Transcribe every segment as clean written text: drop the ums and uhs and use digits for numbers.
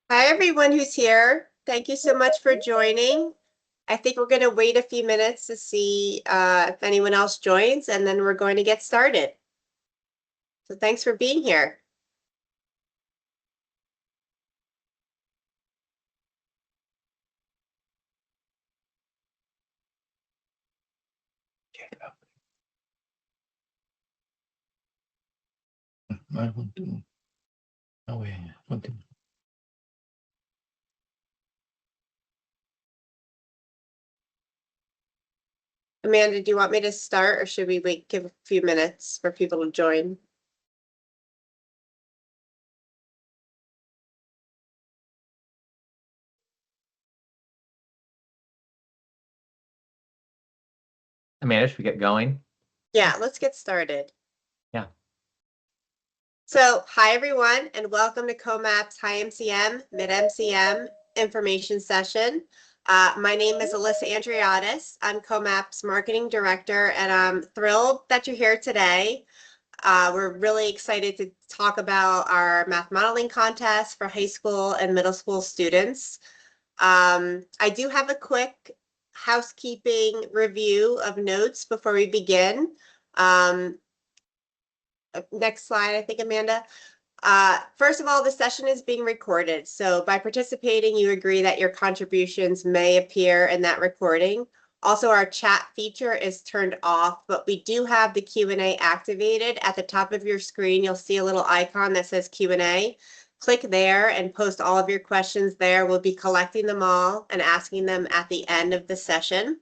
Hi, everyone who's here. Thank you so much for joining. I think we're going to wait a few minutes to see if anyone else joins, and then we're going to get started. So thanks for being here. I want to. Oh, yeah. Want to. Amanda, do you want me to start, or should we give a few minutes for people to join? Amanda, should we get going? Yeah, let's get started. Yeah. So, hi, everyone, and welcome to COMAP'S HiMCM, MidMCM information session. My name is Alyssa Andriatis. I'm COMAP'S marketing director, and I'm thrilled that you're here today. We're really excited to talk about our math modeling contest for high school and middle school students. I do have a quick housekeeping review of notes before we begin. Next slide, I think, Amanda. First of all, the session is being recorded. So by participating, you agree that your contributions may appear in that recording. Also, our chat feature is turned off, but we do have the Q&A activated. At the top of your screen, you'll see a little icon that says Q&A. Click there and post all of your questions there. We'll be collecting them all and asking them at the end of the session.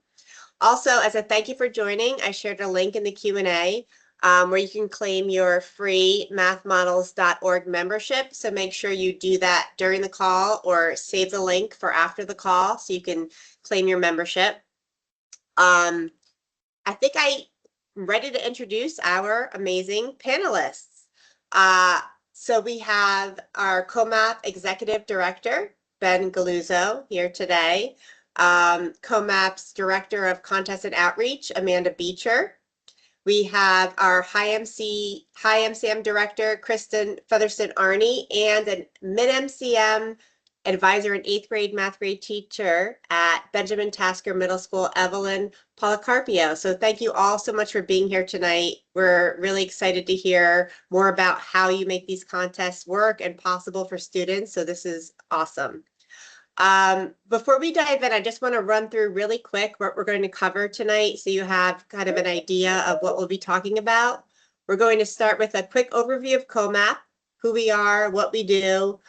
Also, as a thank you for joining, I shared a link in the Q&A where you can claim your free mathmodels.org membership. So make sure you do that during the call or save the link for after the call so you can claim your membership. I think I'm ready to introduce our amazing panelists. So we have our COMAP Executive Director, Ben Galuzzo, here today. COMAP's Director of Contest and Outreach, Amanda Beecher. We have our HiMCM Director, Kristen Featherston-Arney, and a MidMCM advisor and 8th grade math grade teacher at Benjamin Tasker Middle School, Evelyn Policarpio. So thank you all so much for being here tonight. We're really excited to hear more about how you make these contests work and possible for students. So this is awesome. Before we dive in, I just want to run through really quick what we're going to cover tonight so you have kind of an idea of what we'll be talking about. We're going to start with a quick overview of COMAP, who we are, what we do,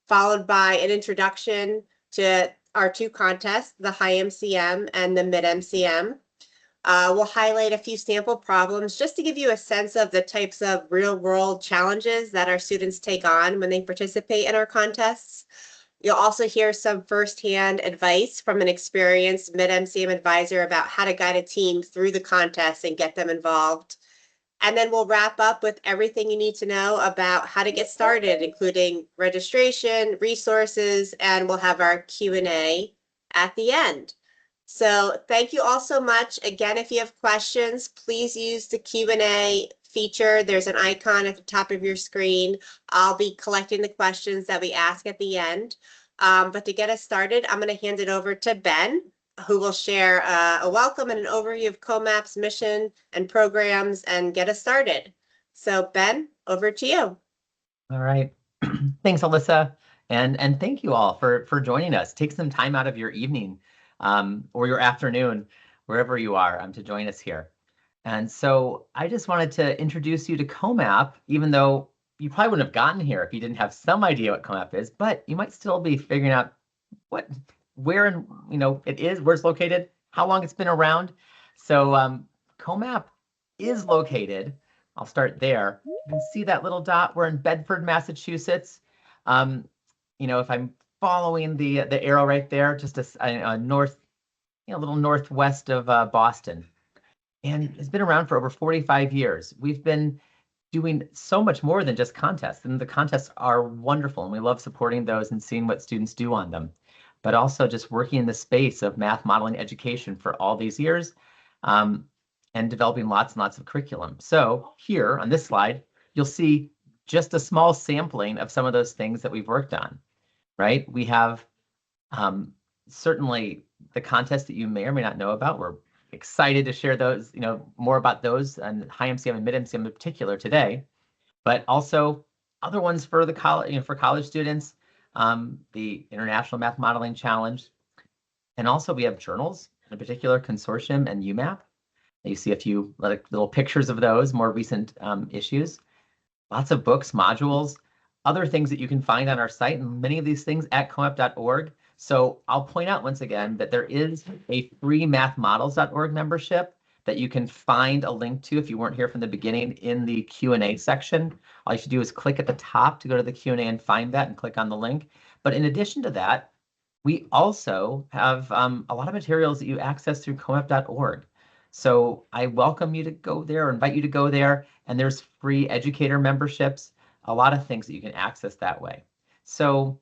followed by an introduction to our two contests, the HiMCM and the MidMCM. We'll highlight a few sample problems just to give you a sense of the types of real-world challenges that our students take on when they participate in our contests. You'll also hear some firsthand advice from an experienced MidMCM advisor about how to guide a team through the contest and get them involved. And then we'll wrap up with everything you need to know about how to get started, including registration, resources, and we'll have our Q&A at the end. So thank you all so much. Again, if you have questions, please use the Q&A feature. There's an icon at the top of your screen. I'll be collecting the questions that we ask at the end. But to get us started, I'm going to hand it over to Ben, who will share a welcome and an overview of COMAP's mission and programs and get us started. So Ben, over to you. All right. Thanks, Alyssa. And thank you all for joining us. Take some time out of your evening or your afternoon, wherever you are, to join us here. And so I just wanted to introduce you to COMAP, even though you probably wouldn't have gotten here if you didn't have some idea what COMAP is, but you might still be figuring out where it is, where it's located, how long it's been around. So COMAP is located. I'll start there. You can see that little dot. We're in Bedford, Massachusetts. If I'm following the arrow right there, just a north, a little northwest of Boston. And it's been around for over 45 years. We've been doing so much more than just contests, and the contests are wonderful, and we love supporting those and seeing what students do on them, but also just working in the space of math modeling education for all these years and developing lots and lots of curriculum. So here on this slide, you'll see just a small sampling of some of those things that we've worked on. right? We have certainly the contests that you may or may not know about. We're excited to share those, more about those and HiMCM and MidMCM in particular today, but also other ones for the college, for college students, the International Math Modeling Challenge. And also we have journals, in particular Consortium and UMAP. You see a few little pictures of those more recent issues. Lots of books, modules, other things that you can find on our site, and many of these things at comap.org. So I'll point out once again that there is a free mathmodels.org membership that you can find a link to if you weren't here from the beginning in the Q&A section. All you should do is click at the top to go to the Q&A and find that and click on the link. But in addition to that, we also have a lot of materials that you access through comap.org. So I welcome you to go there, or invite you to go there, and there's free educator memberships, a lot of things that you can access that way. So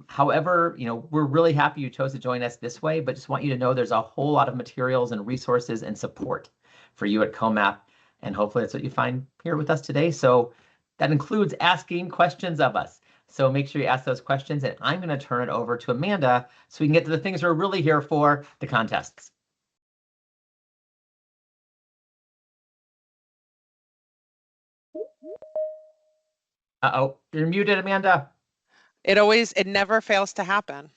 however, we're really happy you chose to join us this way, but just want you to know there's a whole lot of materials and resources and support for you at COMAP, and hopefully that's what you find here with us today. So that includes asking questions of us. So make sure you ask those questions, and I'm going to turn it over to Amanda so we can get to the things we're really here for, the contests. Uh-oh, you're muted, Amanda. It never fails to happen.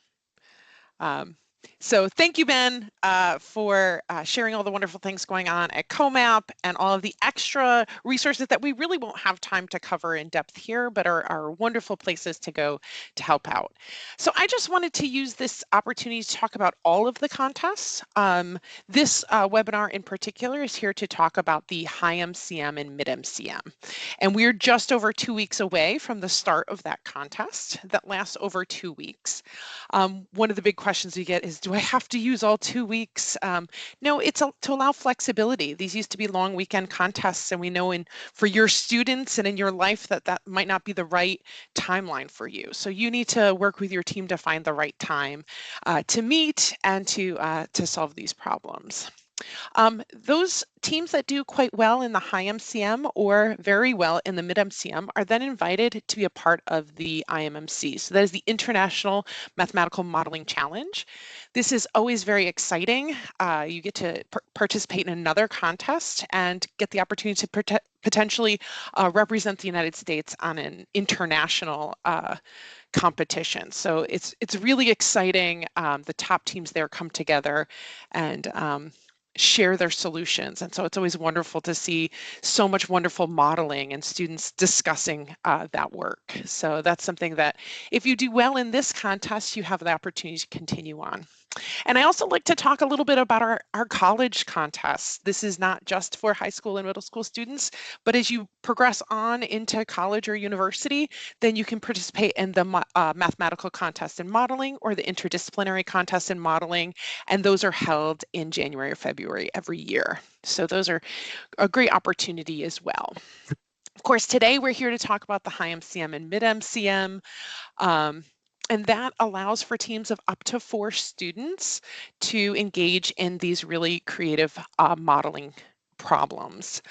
So thank you, Ben, for sharing all the wonderful things going on at COMAP and all of the extra resources that we really won't have time to cover in depth here, but are wonderful places to go to help out. So I just wanted to use this opportunity to talk about all of the contests. This webinar in particular is here to talk about the HiMCM and MidMCM. And we're just over 2 weeks away from the start of that contest that lasts over 2 weeks. One of the big questions we get is, do I have to use all 2 weeks? No, it's to allow flexibility. These used to be long weekend contests, and we know for your students and in your life that might not be the right timeline for you. So you need to work with your team to find the right time to meet and to solve these problems. Those teams that do quite well in the HiMCM or very well in the MidMCM are then invited to be a part of the IMMC. So that is the International Mathematical Modeling Challenge. This is always very exciting. You get to participate in another contest and get the opportunity to potentially represent the United States on an international competition. So it's really exciting. The top teams there come together and share their solutions. And so it's always wonderful to see so much wonderful modeling and students discussing that work. So that's something that if you do well in this contest, you have the opportunity to continue on. And I also like to talk a little bit about our college contests. This is not just for high school and middle school students, but as you progress on into college or university, then you can participate in the mathematical contest in modeling or the interdisciplinary contest in modeling. And those are held in January or February every year. So those are a great opportunity as well. Of course, today we're here to talk about the HiMCM and MidMCM. And that allows for teams of up to 4 students to engage in these really creative modeling problems.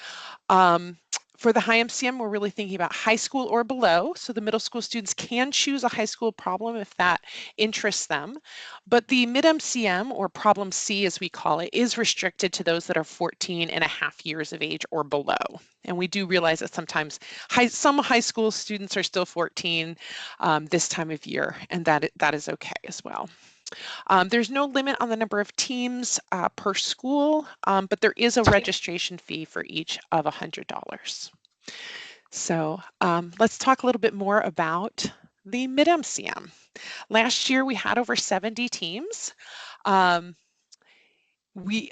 For the HiMCM, we're really thinking about high school or below. So the middle school students can choose a high school problem if that interests them. But the MidMCM, or problem C as we call it, is restricted to those that are 14 and a half years of age or below. And we do realize that sometimes some high school students are still 14 this time of year, and that is okay as well. There's no limit on the number of teams per school, but there is a registration fee for each of $100. So let's talk a little bit more about the MidMCM. Last year we had over 70 teams. I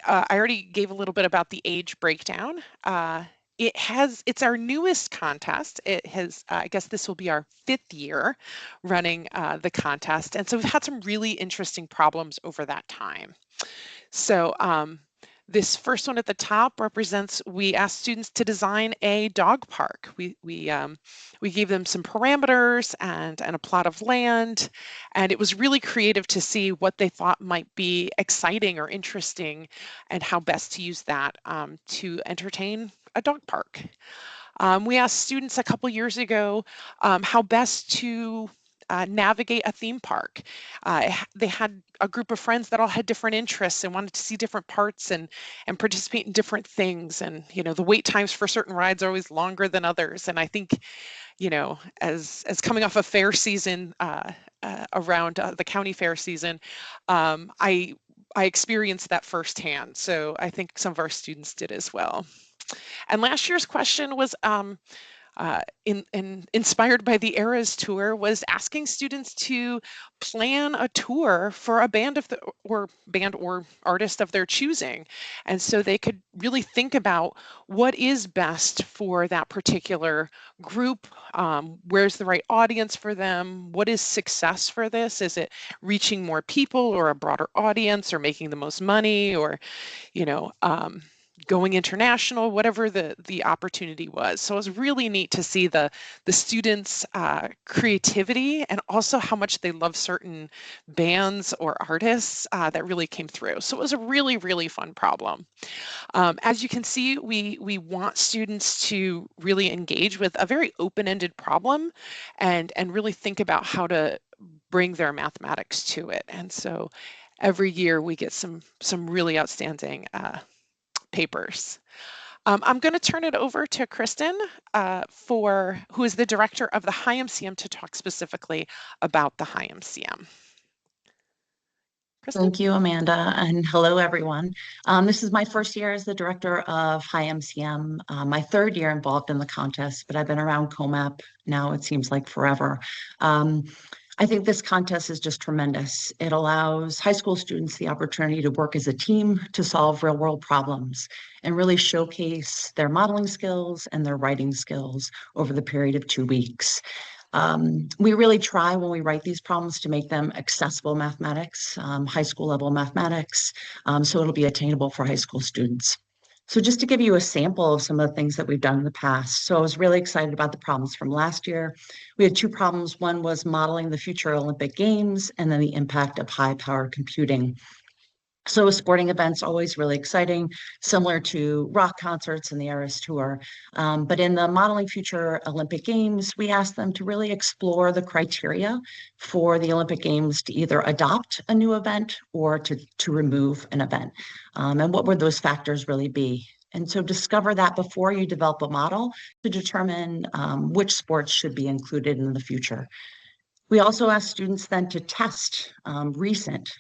already gave a little bit about the age breakdown. It's our newest contest. It has, I guess this will be our 5th year running the contest. And so we've had some really interesting problems over that time. So this first one at the top represents, we asked students to design a dog park. We gave them some parameters and a plot of land, and it was really creative to see what they thought might be exciting or interesting and how best to use that to entertain a dog park. We asked students a couple years ago how best to navigate a theme park. They had a group of friends that all had different interests and wanted to see different parts and participate in different things. And, you know, the wait times for certain rides are always longer than others. And I think, you know, as coming off a fair season around the county fair season, I experienced that firsthand. So I think some of our students did as well. And last year's question was inspired by the Eras tour, was asking students to plan a tour for a band or artist of their choosing. And so they could really think about what is best for that particular group. Where's the right audience for them? What is success for this? Is it reaching more people or a broader audience or making the most money or, you know, going international, whatever the opportunity was. So it was really neat to see the students' creativity and also how much they love certain bands or artists that really came through. So it was a really, really fun problem. As you can see, we want students to really engage with a very open-ended problem and really think about how to bring their mathematics to it. And so every year we get some really outstanding papers. I'm going to turn it over to Kristen, who is the director of the HiMCM, to talk specifically about the HiMCM. Kristen? Thank you, Amanda, and hello, everyone. This is my first year as the director of HiMCM, my third year involved in the contest, but I've been around COMAP now, it seems like forever. I think this contest is just tremendous. It allows high school students the opportunity to work as a team to solve real world problems and really showcase their modeling skills and their writing skills over the period of 2 weeks. We really try when we write these problems to make them accessible mathematics, high school level mathematics, so it'll be attainable for high school students. So just to give you a sample of some of the things that we've done in the past. So I was really excited about the problems from last year. We had 2 problems. One was modeling the future Olympic Games, and then the impact of high-powered computing. So sporting events, always really exciting, similar to rock concerts and the Eras tour. But in the Modeling Future Olympic Games, we asked them to really explore the criteria for the Olympic Games to either adopt a new event or to remove an event. And what would those factors really be? And so discover that before you develop a model to determine which sports should be included in the future. We also asked students then to test recent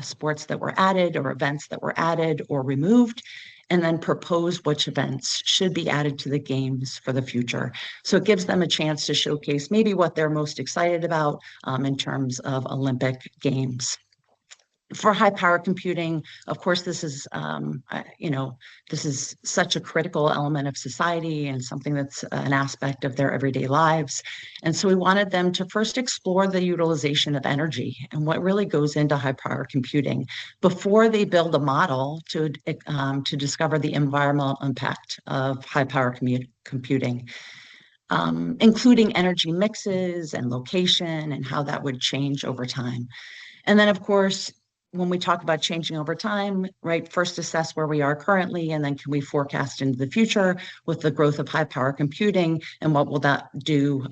sports that were added or events that were added or removed, and then propose which events should be added to the games for the future. So it gives them a chance to showcase maybe what they're most excited about in terms of Olympic Games. For high power computing, of course, this is, this is such a critical element of society and something that's an aspect of their everyday lives. And so we wanted them to first explore the utilization of energy and what really goes into high power computing before they build a model to discover the environmental impact of high power computing. Including energy mixes and location and how that would change over time. And then, of course, when we talk about changing over time, right, first assess where we are currently, and then can we forecast into the future with the growth of high power computing, and what will that do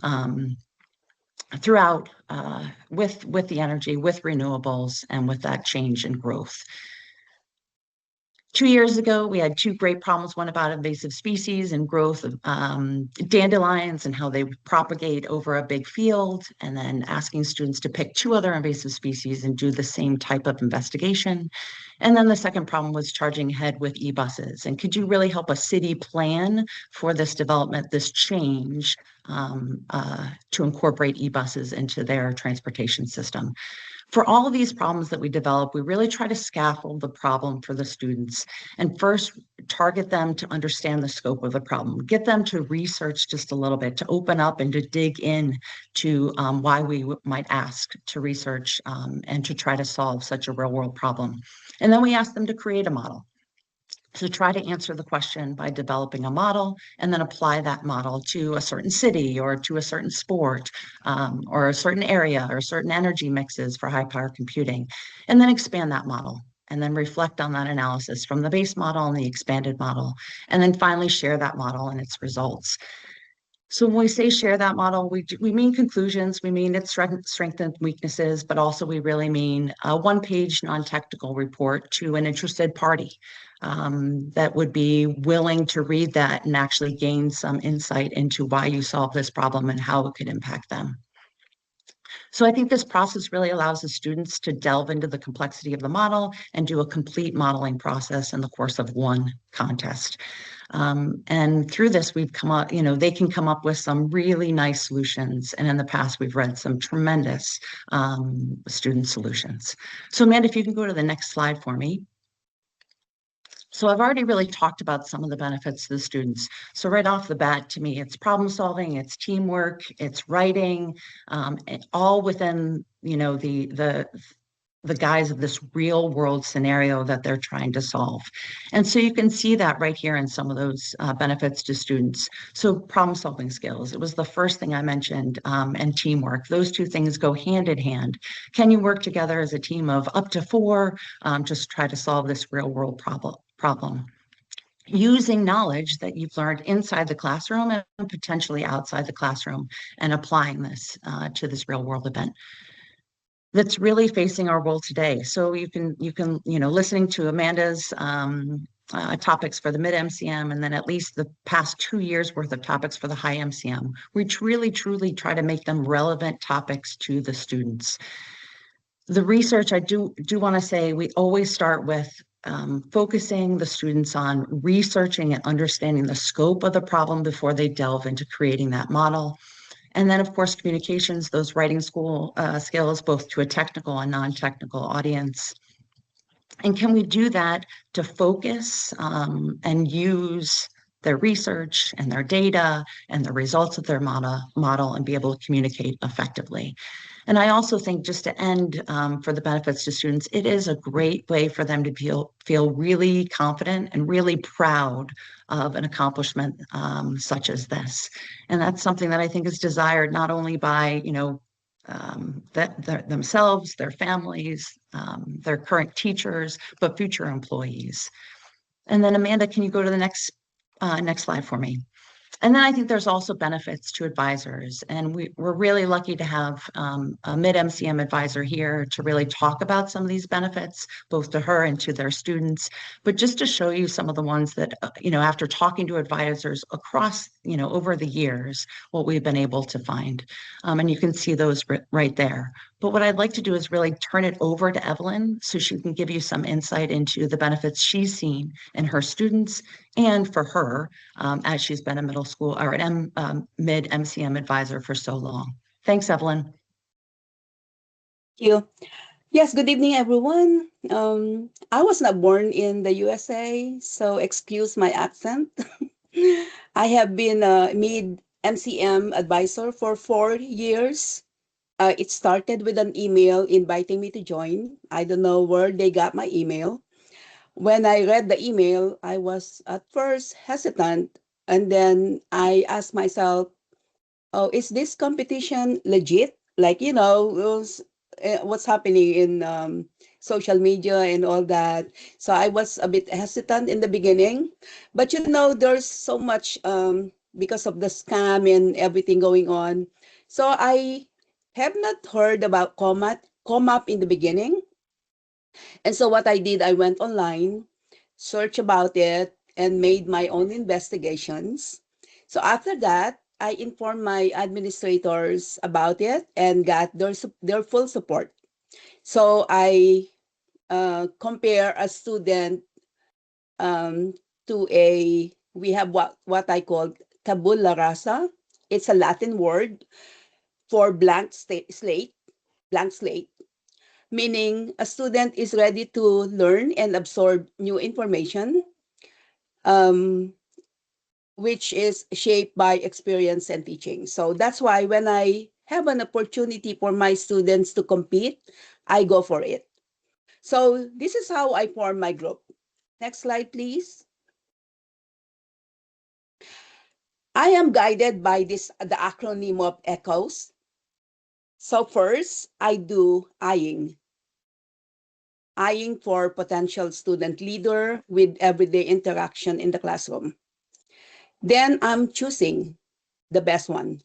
throughout with the energy, with renewables, and with that change in growth. 2 years ago, we had 2 great problems, one about invasive species and growth of dandelions and how they propagate over a big field, and then asking students to pick 2 other invasive species and do the same type of investigation. And then the second problem was charging ahead with e-buses. And could you really help a city plan for this development, this change to incorporate e-buses into their transportation system? For all of these problems that we develop, we really try to scaffold the problem for the students and first target them to understand the scope of the problem, get them to research just a little bit, to open up and to dig in to why we might ask to research and to try to solve such a real world problem. And then we ask them to create a model. So try to answer the question by developing a model and then apply that model to a certain city or to a certain sport or a certain area or certain energy mixes for high power computing, and then expand that model and then reflect on that analysis from the base model and the expanded model, and then finally share that model and its results. So when we say share that model, we mean conclusions, we mean its strengths and weaknesses, but also we really mean a one-page non-technical report to an interested party that would be willing to read that and actually gain some insight into why you solve this problem and how it could impact them. So I think this process really allows the students to delve into the complexity of the model and do a complete modeling process in the course of one contest. And through this, we've come up, they can come up with some really nice solutions. And in the past, we've read some tremendous student solutions. So Amanda, if you can go to the next slide for me. So I've already really talked about some of the benefits to the students. So right off the bat, to me, it's problem solving, it's teamwork, it's writing, all within, the guise of this real world scenario that they're trying to solve. And so you can see that right here in some of those benefits to students. So problem solving skills, it was the first thing I mentioned, and teamwork. Those two things go hand in hand. Can you work together as a team of up to 4, just try to solve this real world problem? Using knowledge that you've learned inside the classroom and potentially outside the classroom and applying this to this real world event that's really facing our world today. So you can, listening to Amanda's topics for the MidMCM and then at least the past 2 years worth of topics for the HiMCM, we truly try to make them relevant topics to the students. The research, I do want to say, we always start with focusing the students on researching and understanding the scope of the problem before they delve into creating that model. And then, of course, communications, those writing skills, both to a technical and non-technical audience. And can we do that to focus and use their research and their data and the results of their model and be able to communicate effectively? And I also think, just to end for the benefits to students, it is a great way for them to feel really confident and really proud of an accomplishment such as this. And that's something that I think is desired not only by, themselves, their families, their current teachers, but future employees. And then Amanda, can you go to the next slide for me? And then I think there's also benefits to advisors. And we're really lucky to have a MidMCM advisor here to really talk about some of these benefits, both to her and to their students. But just to show you some of the ones that, after talking to advisors across, over the years, what we've been able to find. And you can see those right there. But what I'd like to do is really turn it over to Evelyn so she can give you some insight into the benefits she's seen in her students and for her as she's been a middle school or an MidMCM advisor for so long. Thanks, Evelyn. Thank you. Yes, good evening, everyone. I was not born in the USA, so excuse my accent. I have been a MidMCM advisor for 4 years. It started with an email inviting me to join. I don't know where they got my email. When I read the email, I was at first hesitant, and then I asked myself, oh, is this competition legit? Like, what's happening in social media and all that. So I was a bit hesitant in the beginning, but there's so much because of the scam and everything going on. So I have not heard about COMAP in the beginning. And so what I did, I went online, searched about it, and made my own investigations. So after that, I informed my administrators about it and got their full support. So I compare a student to we have what I call tabula rasa. It's a Latin word for blank slate, meaning a student is ready to learn and absorb new information, which is shaped by experience and teaching. So that's why when I have an opportunity for my students to compete, I go for it. So this is how I form my group. Next slide, please. I am guided by the acronym of ECHOS. So first, I do eyeing for potential student leader with everyday interaction in the classroom. Then I'm choosing the best one.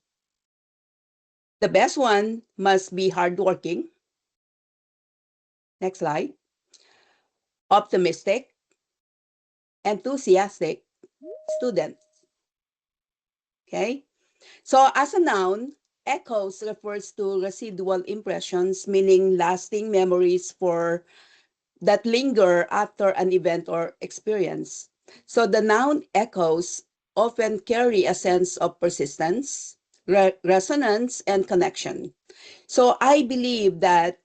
The best one must be hardworking. Next slide. Optimistic, enthusiastic student. Okay. So as a noun, echoes refers to residual impressions, meaning lasting memories that linger after an event or experience. So the noun echoes often carry a sense of persistence, resonance, and connection. So I believe that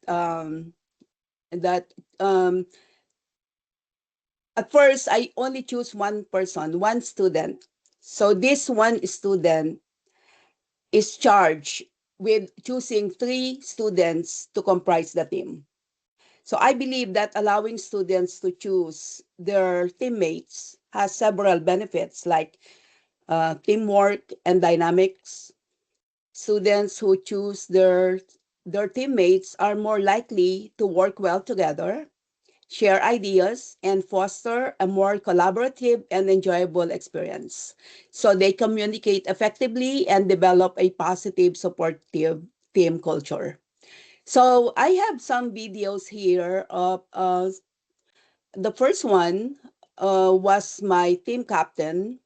at first I only choose one person, one student. So this one student is charged with choosing 3 students to comprise the team. So I believe that allowing students to choose their teammates has several benefits like teamwork and dynamics. Students who choose their teammates are more likely to work well together, share ideas, and foster a more collaborative and enjoyable experience. So they communicate effectively and develop a positive, supportive team culture. So I have some videos here of the first one was my team captain,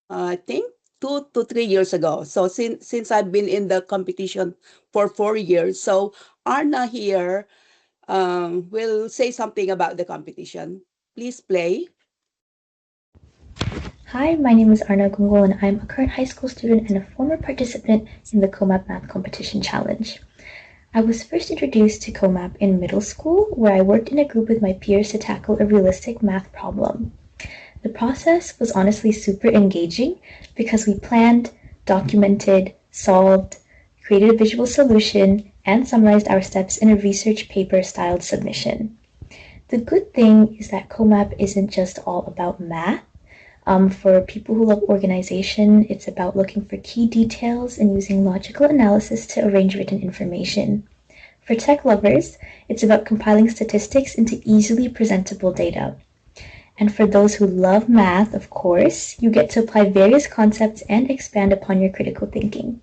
I think 2 to 3 years ago. So since I've been in the competition for 4 years, so Arna here will say something about the competition. Please play. Hi, my name is Arna Gungol and I'm a current high school student and a former participant in the COMAP Math Competition Challenge. I was first introduced to COMAP in middle school, where I worked in a group with my peers to tackle a realistic math problem. The process was honestly super engaging because we planned, documented, solved, created a visual solution, and summarized our steps in a research paper-styled submission. The good thing is that COMAP isn't just all about math. For people who love organization, it's about looking for key details and using logical analysis to arrange written information. For tech lovers, it's about compiling statistics into easily presentable data. And for those who love math, of course, you get to apply various concepts and expand upon your critical thinking.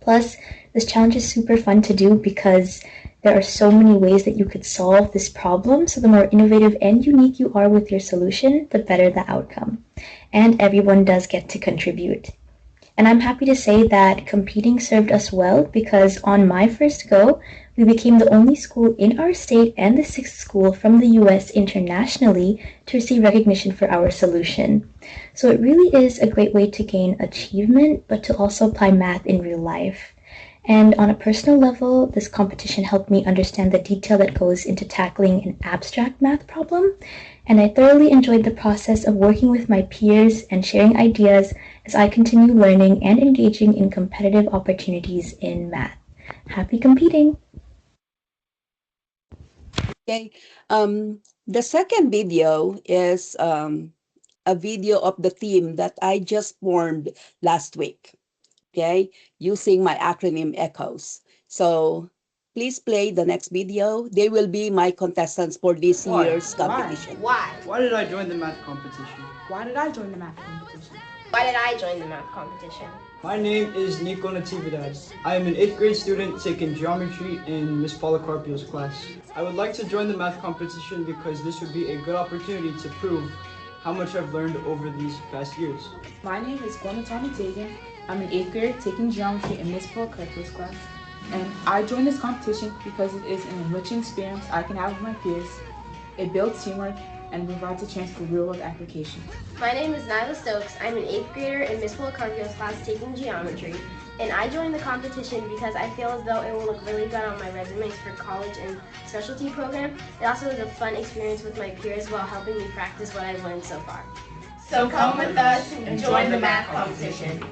Plus, this challenge is super fun to do because there are so many ways that you could solve this problem, so the more innovative and unique you are with your solution, the better the outcome. And everyone does get to contribute. And I'm happy to say that competing served us well because on my first go, we became the only school in our state and the 6th school from the US internationally to receive recognition for our solution. So it really is a great way to gain achievement, but to also apply math in real life. And on a personal level, this competition helped me understand the detail that goes into tackling an abstract math problem. And I thoroughly enjoyed the process of working with my peers and sharing ideas as I continue learning and engaging in competitive opportunities in math. Happy competing! Okay. The second video is a video of the team that I just formed last week. Okay, using my acronym ECHOES. So please play the next video. They will be my contestants for this year's competition. Why? Why did I join the math competition? Why did I join the math competition? Why did I join the math competition? My name is Nico Natividad. I am an 8th grade student taking geometry in Miss Policarpio's class. I would like to join the math competition because this would be a good opportunity to prove how much I've learned over these past years. My name is Gwanatani Tegan. I'm an 8th grade taking geometry in Miss Policarpio's class. And I joined this competition because it is an enriching experience I can have with my peers. It builds teamwork and provides a chance for real-world application. My name is Nyla Stokes. I'm an 8th grader in Miss Policarpio's class taking geometry. And I joined the competition because I feel as though it will look really good on my resumes for college and specialty program. It also is a fun experience with my peers while helping me practice what I've learned so far. So come with us and join the math competition.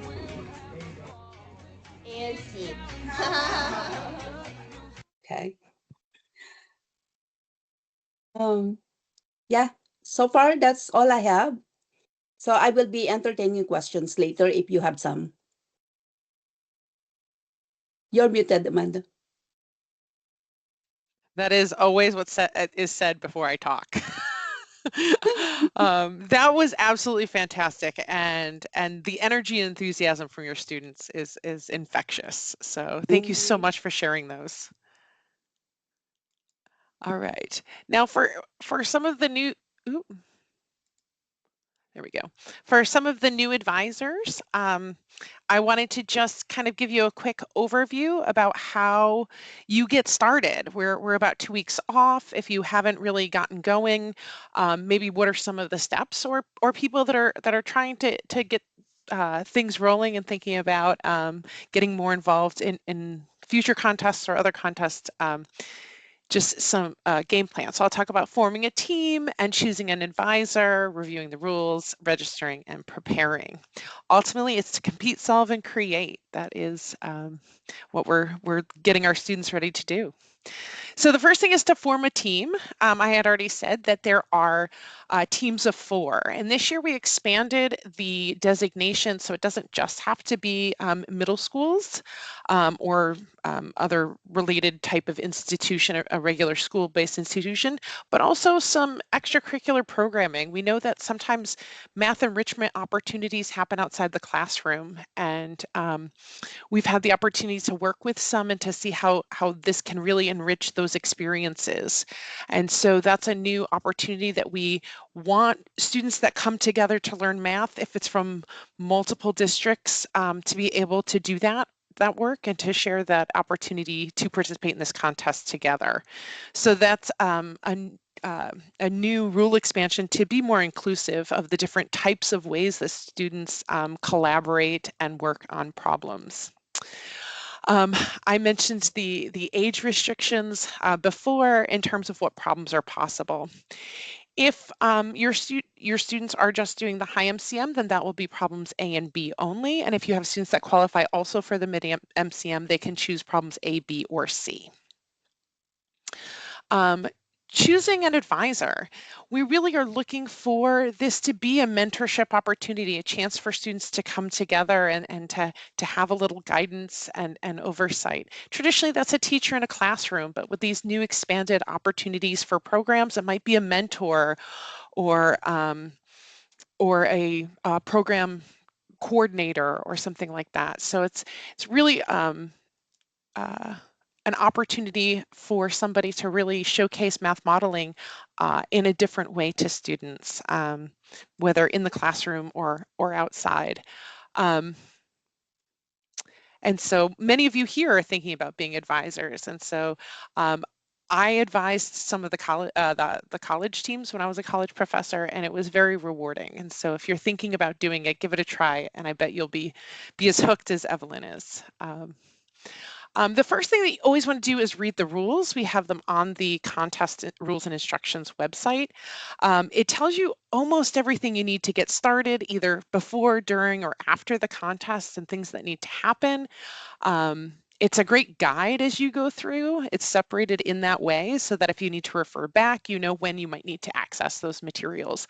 And see. Okay. Yeah, so far that's all I have. So I will be entertaining questions later if you have some. You're muted, Amanda. That is always what is said before I talk. That was absolutely fantastic, and the energy and enthusiasm from your students is infectious. So thank you so much for sharing those. All right, now for some of the new, ooh, there we go. For some of the new advisors, I wanted to just kind of give you a quick overview about how you get started. We're about 2 weeks off. If you haven't really gotten going, maybe what are some of the steps, or people that are trying to get things rolling and thinking about getting more involved in future contests or other contests. Just some game plans. So I'll talk about forming a team and choosing an advisor, reviewing the rules, registering, and preparing. Ultimately, it's to compete, solve, and create. That is what we're getting our students ready to do. So the first thing is to form a team. I had already said that there are teams of 4, and this year we expanded the designation so it doesn't just have to be middle schools or other related type of institution, a regular school-based institution, but also some extracurricular programming. We know that sometimes math enrichment opportunities happen outside the classroom, and we've had the opportunity to work with some and to see how this can really enrich those experiences. And so that's a new opportunity that we want students that come together to learn math, if it's from multiple districts, to be able to do that work and to share that opportunity to participate in this contest together. So that's a new rule expansion to be more inclusive of the different types of ways that students collaborate and work on problems. I mentioned the age restrictions before in terms of what problems are possible. If your students are just doing the HiMCM, then that will be problems A and B only. And if you have students that qualify also for the MidMCM, they can choose problems A, B, or C. Choosing an advisor. We really are looking for this to be a mentorship opportunity, a chance for students to come together and to have a little guidance and oversight. Traditionally, that's a teacher in a classroom, but with these new expanded opportunities for programs, it might be a mentor or a program coordinator or something like that. So it's really an opportunity for somebody to really showcase math modeling in a different way to students, whether in the classroom or outside. And so many of you here are thinking about being advisors. And so I advised some of the college teams when I was a college professor, and it was very rewarding. And so if you're thinking about doing it, give it a try, and I bet you'll be as hooked as Evelyn is. The first thing that you always want to do is read the rules. We have them on the contest rules and instructions website. It tells you almost everything you need to get started, either before, during, or after the contest and things that need to happen. It's a great guide as you go through. It's separated in that way so that if you need to refer back, you know when you might need to access those materials.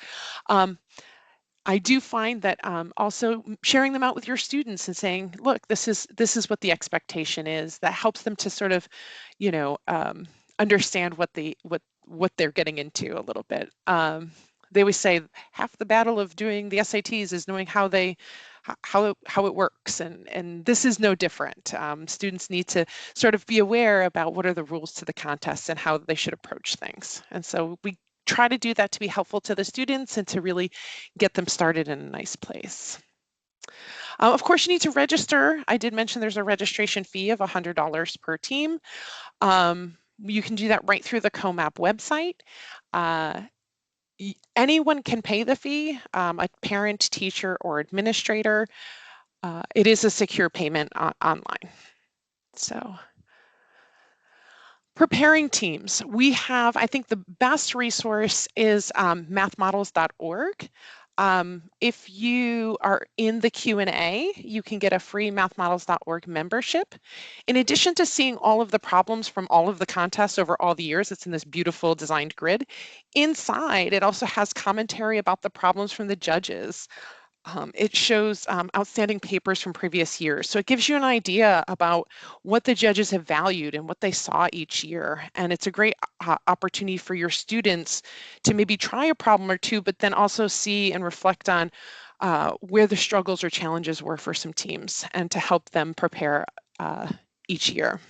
I do find that also sharing them out with your students and saying, look, this is what the expectation is, that helps them to sort of, you know, understand what they're getting into a little bit. They always say half the battle of doing the SATs is knowing how it works, and this is no different. Students need to sort of be aware about what are the rules to the contest and how they should approach things. And so we try to do that to be helpful to the students and to really get them started in a nice place. Of course, you need to register. I did mention there's a registration fee of $100 per team. You can do that right through the COMAP website. Anyone can pay the fee, a parent, teacher, or administrator. It is a secure payment online. So preparing teams. We have, I think the best resource is mathmodels.org. If you are in the Q&A, you can get a free mathmodels.org membership. In addition to seeing all of the problems from all of the contests over all the years, it's in this beautiful designed grid. Inside, it also has commentary about the problems from the judges. It shows outstanding papers from previous years. So it gives you an idea about what the judges have valued and what they saw each year. And it's a great opportunity for your students to maybe try a problem or two, but then also see and reflect on where the struggles or challenges were for some teams and to help them prepare each year.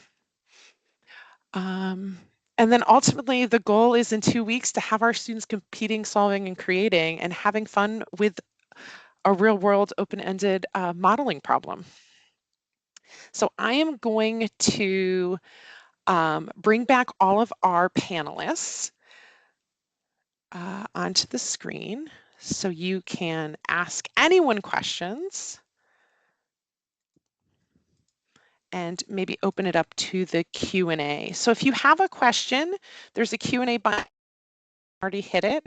And then ultimately, the goal is in 2 weeks to have our students competing, solving, and creating and having fun with a real world open-ended modeling problem. So I am going to bring back all of our panelists onto the screen so you can ask anyone questions and maybe open it up to the Q&A. So if you have a question, there's a Q&A button. Already hit it.